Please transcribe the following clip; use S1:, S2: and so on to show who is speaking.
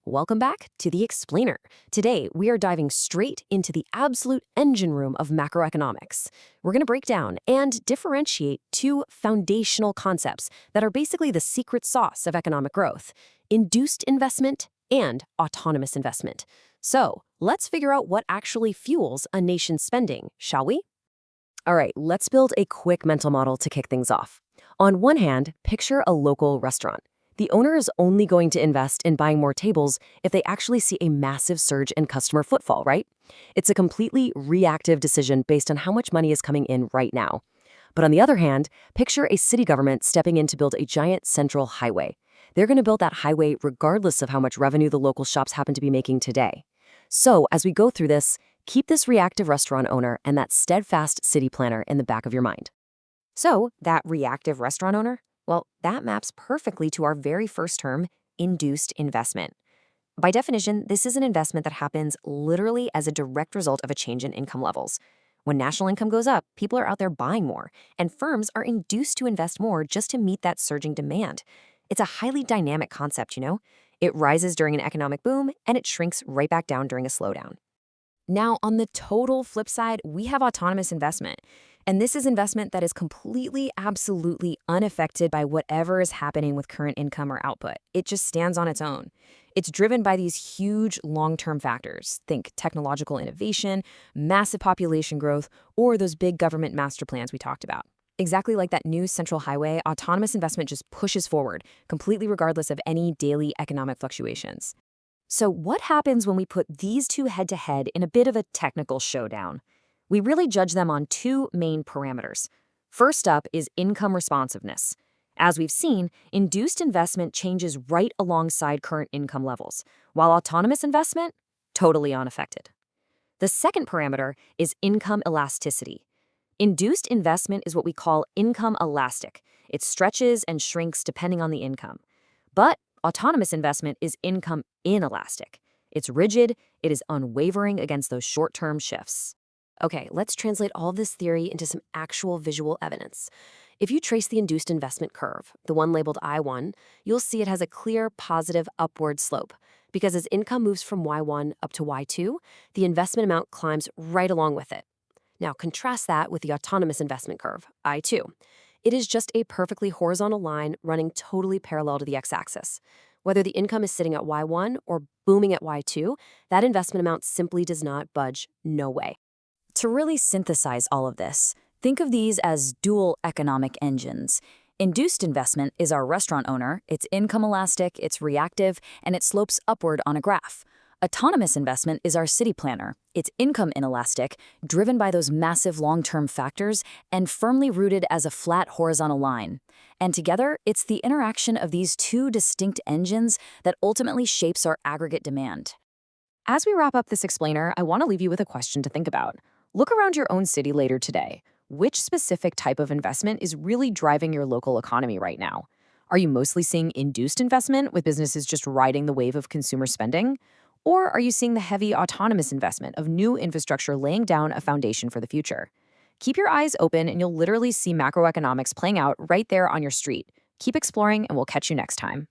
S1: Welcome back to The Explainer. Today, we are diving straight into the absolute engine room of macroeconomics. We're going to break down and differentiate two foundational concepts that are basically the secret sauce of economic growth: induced investment and autonomous investment. So, let's figure out what actually fuels a nation's spending, shall we? All right, let's build a quick mental model to kick things off. On one hand, picture a local restaurant. The owner is only going to invest in buying more tables if they actually see a massive surge in customer footfall, right? It's a completely reactive decision based on how much money is coming in right now. But on the other hand, picture a city government stepping in to build a giant central highway. They're going to build that highway regardless of how much revenue the local shops happen to be making today. So, as we go through this, keep this reactive restaurant owner and that steadfast city planner in the back of your mind. So, that reactive restaurant owner? Well, that maps perfectly to our very first term, induced investment. By definition, this is an investment that happens literally as a direct result of a change in income levels. When national income goes up, people are out there buying more, and firms are induced to invest more just to meet that surging demand. It's a highly dynamic concept, you know? It rises during an economic boom, and it shrinks right back down during a slowdown. Now, on the total flip side, we have autonomous investment. And this is investment that is completely, absolutely unaffected by whatever is happening with current income or output. It just stands on its own. It's driven by these huge long-term factors. Think technological innovation, massive population growth, or those big government master plans we talked about. Exactly like that new central highway, autonomous investment just pushes forward, completely regardless of any daily economic fluctuations. So what happens when we put these two head-to-head in a bit of a technical showdown? We really judge them on two main parameters. First up is income responsiveness. As we've seen, induced investment changes right alongside current income levels, while autonomous investment, totally unaffected. The second parameter is income elasticity. Induced investment is what we call income elastic. It stretches and shrinks depending on the income. But autonomous investment is income inelastic. It's rigid, it is unwavering against those short-term shifts. Okay, let's translate all of this theory into some actual visual evidence. If you trace the induced investment curve, the one labeled I1, you'll see it has a clear positive upward slope, because as income moves from Y1 up to Y2, the investment amount climbs right along with it. Now contrast that with the autonomous investment curve, I2. It is just a perfectly horizontal line running totally parallel to the x-axis. Whether the income is sitting at Y1 or booming at Y2, that investment amount simply does not budge, no way. To really synthesize all of this, think of these as dual economic engines. Induced investment is our restaurant owner, it's income elastic, it's reactive, and it slopes upward on a graph. Autonomous investment is our city planner. It's income inelastic, driven by those massive long-term factors, and firmly rooted as a flat horizontal line. And together, it's the interaction of these two distinct engines that ultimately shapes our aggregate demand. As we wrap up this explainer, I want to leave you with a question to think about. Look around your own city later today. Which specific type of investment is really driving your local economy right now? Are you mostly seeing induced investment with businesses just riding the wave of consumer spending? Or are you seeing the heavy autonomous investment of new infrastructure laying down a foundation for the future? Keep your eyes open and you'll literally see macroeconomics playing out right there on your street. Keep exploring and we'll catch you next time.